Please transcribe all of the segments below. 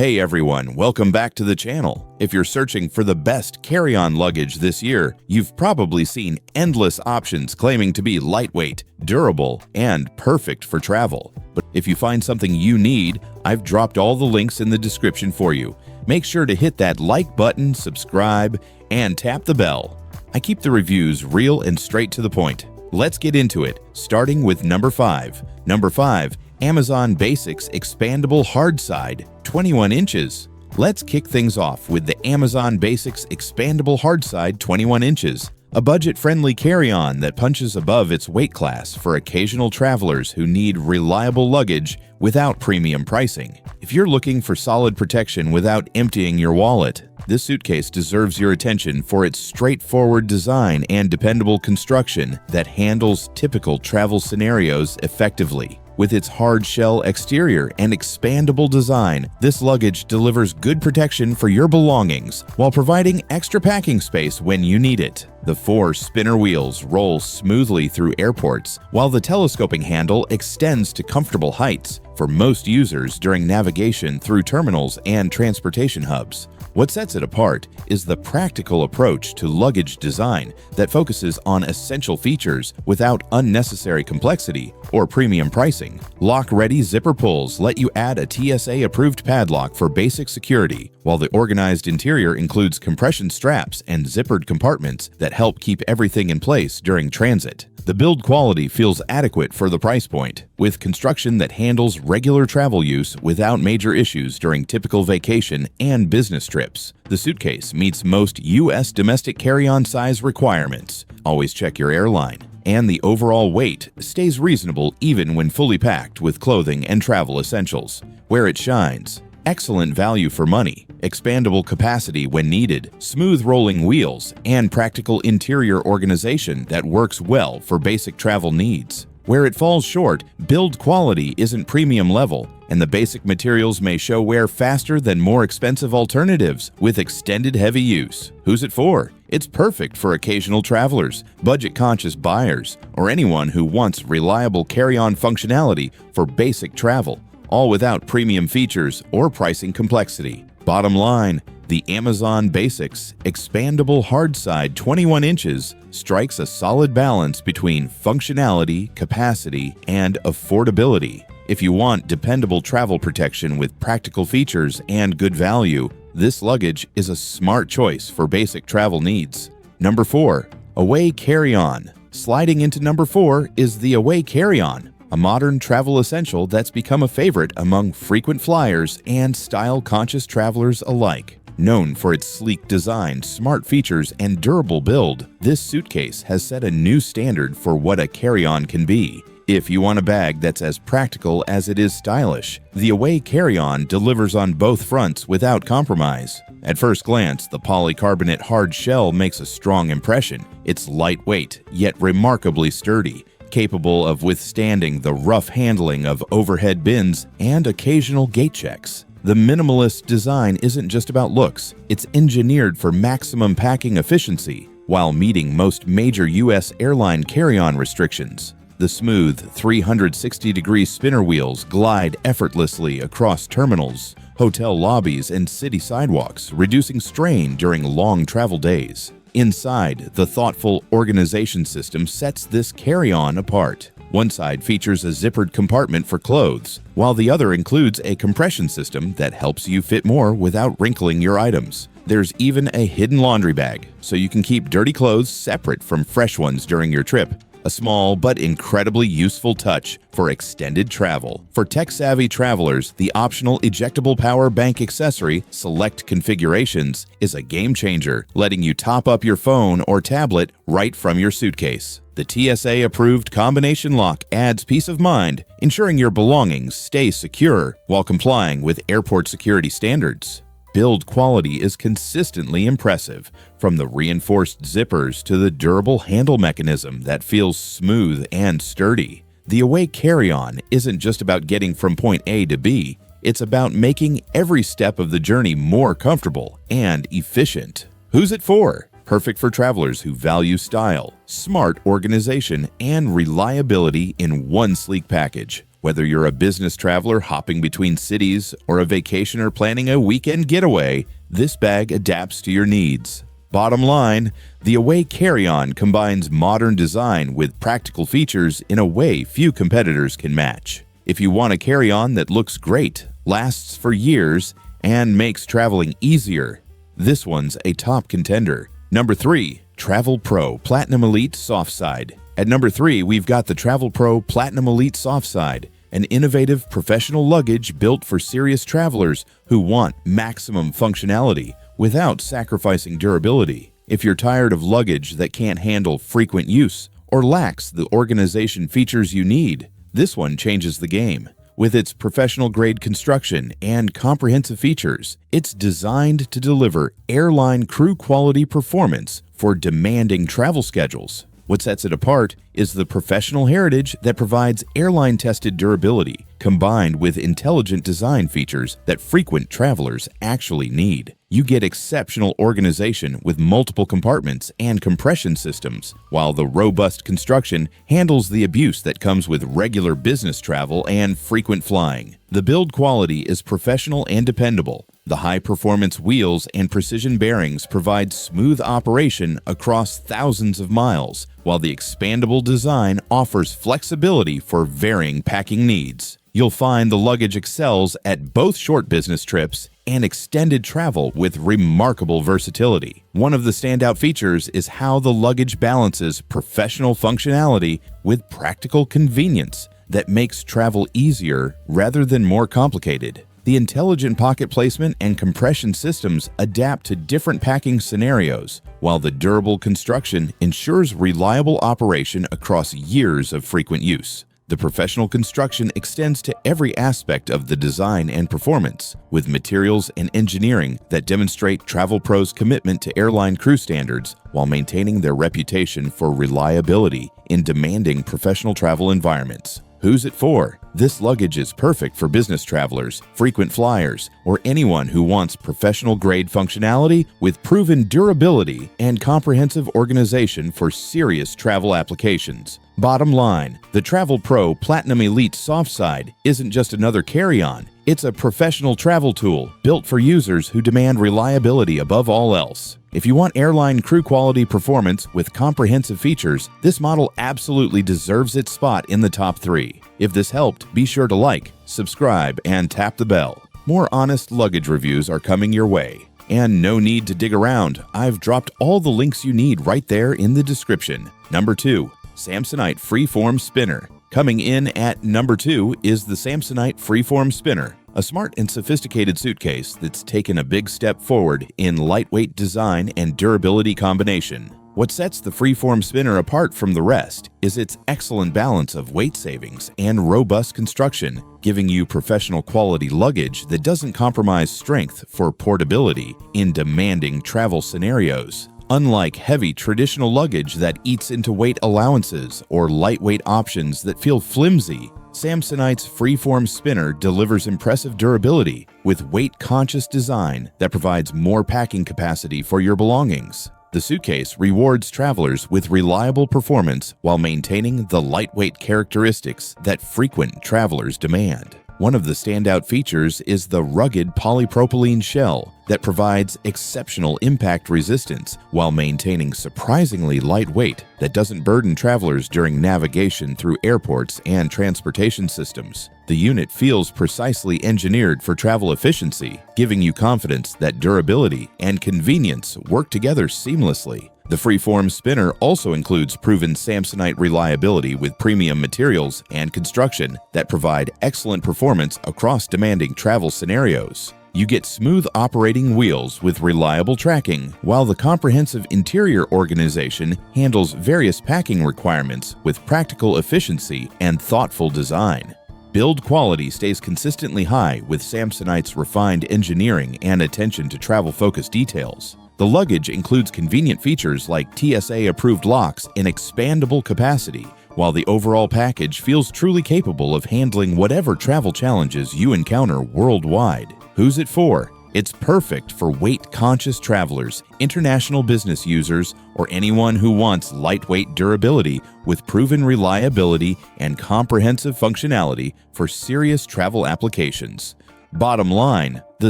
Hey everyone, welcome back to the channel. If you're searching for the best carry-on luggage this year, you've probably seen endless options claiming to be lightweight, durable, and perfect for travel. But if you find something you need, I've dropped all the links in the description for you. Make sure to hit that like button, subscribe, and tap the bell. I keep the reviews real and straight to the point. Let's get into it, starting with number 5. Number 5. Amazon Basics Expandable Hardside, 21 inches. Let's kick things off with the Amazon Basics Expandable Hardside 21 inches, a budget-friendly carry-on that punches above its weight class for occasional travelers who need reliable luggage without premium pricing. If you're looking for solid protection without emptying your wallet, this suitcase deserves your attention for its straightforward design and dependable construction that handles typical travel scenarios effectively. With its hard shell exterior and expandable design, this luggage delivers good protection for your belongings while providing extra packing space when you need it. The 4 spinner wheels roll smoothly through airports, while the telescoping handle extends to comfortable heights for most users during navigation through terminals and transportation hubs. What sets it apart is the practical approach to luggage design that focuses on essential features without unnecessary complexity or premium pricing. Lock-ready zipper pulls let you add a TSA-approved padlock for basic security, while the organized interior includes compression straps and zippered compartments that help keep everything in place during transit. The build quality feels adequate for the price point, with construction that handles regular travel use without major issues during typical vacation and business trips. The suitcase meets most U.S. domestic carry-on size requirements. Always check your airline. And the overall weight stays reasonable even when fully packed with clothing and travel essentials. Where it shines: excellent value for money, expandable capacity when needed, smooth rolling wheels, and practical interior organization that works well for basic travel needs. Where it falls short, build quality isn't premium level, and the basic materials may show wear faster than more expensive alternatives with extended heavy use. Who's it for? It's perfect for occasional travelers, budget-conscious buyers, or anyone who wants reliable carry-on functionality for basic travel, all without premium features or pricing complexity. Bottom line, the Amazon Basics Expandable Hardside 21 inches strikes a solid balance between functionality, capacity, and affordability. If you want dependable travel protection with practical features and good value, this luggage is a smart choice for basic travel needs. Number 4. Away Carry-On. Sliding into number 4 is the Away Carry-On, a modern travel essential that's become a favorite among frequent flyers and style-conscious travelers alike. Known for its sleek design, smart features, and durable build, this suitcase has set a new standard for what a carry-on can be. If you want a bag that's as practical as it is stylish, the Away Carry-On delivers on both fronts without compromise. At first glance, the polycarbonate hard shell makes a strong impression. It's lightweight, yet remarkably sturdy, capable of withstanding the rough handling of overhead bins and occasional gate checks. The minimalist design isn't just about looks, it's engineered for maximum packing efficiency while meeting most major U.S. airline carry-on restrictions. The smooth 360-degree spinner wheels glide effortlessly across terminals, hotel lobbies, and city sidewalks, reducing strain during long travel days. Inside, the thoughtful organization system sets this carry-on apart. One side features a zippered compartment for clothes, while the other includes a compression system that helps you fit more without wrinkling your items. There's even a hidden laundry bag, so you can keep dirty clothes separate from fresh ones during your trip. A small but incredibly useful touch for extended travel. For tech-savvy travelers, the optional ejectable power bank accessory, select configurations, is a game-changer, letting you top up your phone or tablet right from your suitcase. The TSA-approved combination lock adds peace of mind, ensuring your belongings stay secure while complying with airport security standards. Build quality is consistently impressive, from the reinforced zippers to the durable handle mechanism that feels smooth and sturdy. The Away Carry-On isn't just about getting from point A to B, it's about making every step of the journey more comfortable and efficient. Who's it for? Perfect for travelers who value style, smart organization, and reliability in one sleek package. Whether you're a business traveler hopping between cities or a vacationer planning a weekend getaway, this bag adapts to your needs. Bottom line, the Away Carry-On combines modern design with practical features in a way few competitors can match. If you want a carry-on that looks great, lasts for years, and makes traveling easier, this one's a top contender. Number 3. Travelpro Platinum Elite Softside. At number 3, we've got the Travelpro Platinum Elite Softside, an innovative professional luggage built for serious travelers who want maximum functionality without sacrificing durability. If you're tired of luggage that can't handle frequent use or lacks the organization features you need, this one changes the game. With its professional-grade construction and comprehensive features, it's designed to deliver airline crew-quality performance for demanding travel schedules. What sets it apart is the professional heritage that provides airline-tested durability, combined with intelligent design features that frequent travelers actually need. You get exceptional organization with multiple compartments and compression systems, while the robust construction handles the abuse that comes with regular business travel and frequent flying. The build quality is professional and dependable. The high-performance wheels and precision bearings provide smooth operation across thousands of miles, while the expandable design offers flexibility for varying packing needs. You'll find the luggage excels at both short business trips and extended travel with remarkable versatility. One of the standout features is how the luggage balances professional functionality with practical convenience that makes travel easier rather than more complicated. The intelligent pocket placement and compression systems adapt to different packing scenarios, while the durable construction ensures reliable operation across years of frequent use. The professional construction extends to every aspect of the design and performance, with materials and engineering that demonstrate Travelpro's commitment to airline crew standards while maintaining their reputation for reliability in demanding professional travel environments. Who's it for? This luggage is perfect for business travelers, frequent flyers, or anyone who wants professional-grade functionality with proven durability and comprehensive organization for serious travel applications. Bottom line, the Travelpro Platinum Elite Softside isn't just another carry-on. It's a professional travel tool built for users who demand reliability above all else. If you want airline crew quality performance with comprehensive features, this model absolutely deserves its spot in the top 3. If this helped, be sure to like, subscribe, and tap the bell. More honest luggage reviews are coming your way. And no need to dig around. I've dropped all the links you need right there in the description. Number 2. Samsonite Freeform Spinner. Coming in at number 2 is the Samsonite Freeform Spinner, a smart and sophisticated suitcase that's taken a big step forward in lightweight design and durability combination. What sets the Freeform Spinner apart from the rest is its excellent balance of weight savings and robust construction, giving you professional quality luggage that doesn't compromise strength for portability in demanding travel scenarios. Unlike heavy traditional luggage that eats into weight allowances or lightweight options that feel flimsy, Samsonite's Freeform Spinner delivers impressive durability with weight-conscious design that provides more packing capacity for your belongings. The suitcase rewards travelers with reliable performance while maintaining the lightweight characteristics that frequent travelers demand. One of the standout features is the rugged polypropylene shell that provides exceptional impact resistance while maintaining surprisingly light weight that doesn't burden travelers during navigation through airports and transportation systems. The unit feels precisely engineered for travel efficiency, giving you confidence that durability and convenience work together seamlessly. The Freeform Spinner also includes proven Samsonite reliability with premium materials and construction that provide excellent performance across demanding travel scenarios. You get smooth operating wheels with reliable tracking, while the comprehensive interior organization handles various packing requirements with practical efficiency and thoughtful design. Build quality stays consistently high with Samsonite's refined engineering and attention to travel-focused details. The luggage includes convenient features like TSA-approved locks in expandable capacity, while the overall package feels truly capable of handling whatever travel challenges you encounter worldwide. Who's it for? It's perfect for weight-conscious travelers, international business users, or anyone who wants lightweight durability with proven reliability and comprehensive functionality for serious travel applications. Bottom line, the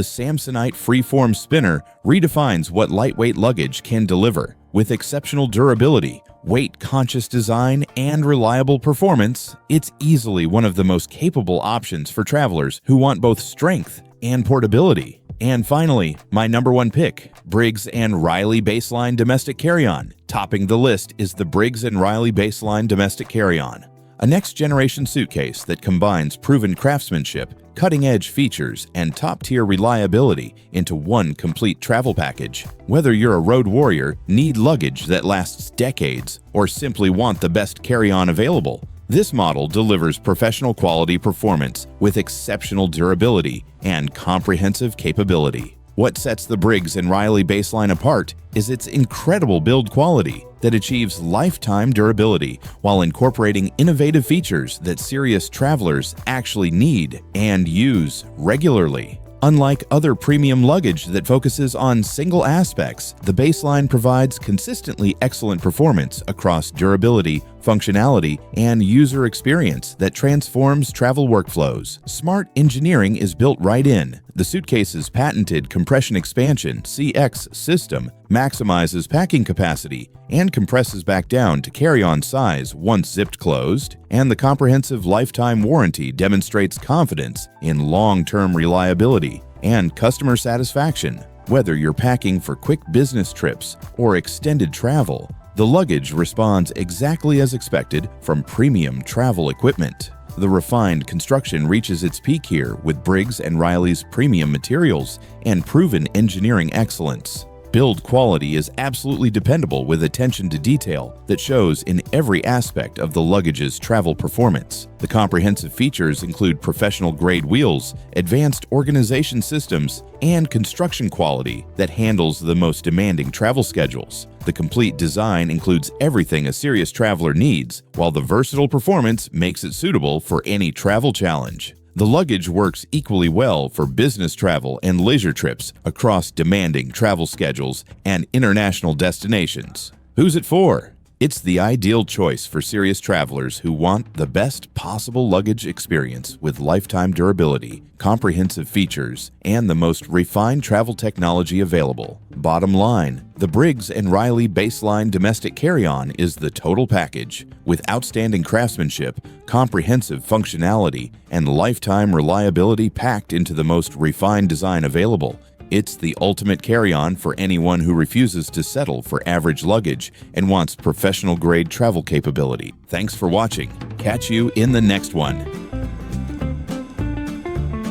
Samsonite Freeform spinner redefines what lightweight luggage can deliver. With exceptional durability, weight-conscious design, and reliable performance, it's easily one of the most capable options for travelers who want both strength and portability. And finally, my number one pick, Briggs & Riley Baseline Domestic Carry-On. Topping the list is the Briggs & Riley Baseline Domestic Carry-On, a next-generation suitcase that combines proven craftsmanship, cutting-edge features, and top-tier reliability into one complete travel package. Whether you're a road warrior, need luggage that lasts decades, or simply want the best carry-on available, this model delivers professional quality performance with exceptional durability and comprehensive capability. What sets the Briggs & Riley Baseline apart is its incredible build quality that achieves lifetime durability while incorporating innovative features that serious travelers actually need and use regularly. Unlike other premium luggage that focuses on single aspects, the Baseline provides consistently excellent performance across durability, functionality, and user experience that transforms travel workflows. Smart engineering is built right in. The suitcase's patented compression expansion (CX) system maximizes packing capacity and compresses back down to carry-on size once zipped closed, and the comprehensive lifetime warranty demonstrates confidence in long-term reliability and customer satisfaction. Whether you're packing for quick business trips or extended travel, the luggage responds exactly as expected from premium travel equipment. The refined construction reaches its peak here with Briggs & Riley's premium materials and proven engineering excellence. Build quality is absolutely dependable with attention to detail that shows in every aspect of the luggage's travel performance. The comprehensive features include professional-grade wheels, advanced organization systems, and construction quality that handles the most demanding travel schedules. The complete design includes everything a serious traveler needs, while the versatile performance makes it suitable for any travel challenge. The luggage works equally well for business travel and leisure trips across demanding travel schedules and international destinations. Who's it for? It's the ideal choice for serious travelers who want the best possible luggage experience with lifetime durability, comprehensive features, and the most refined travel technology available. Bottom line, the Briggs & Riley Baseline Domestic Carry-On is the total package. With outstanding craftsmanship, comprehensive functionality, and lifetime reliability packed into the most refined design available, it's the ultimate carry-on for anyone who refuses to settle for average luggage and wants professional-grade travel capability. Thanks for watching. Catch you in the next one.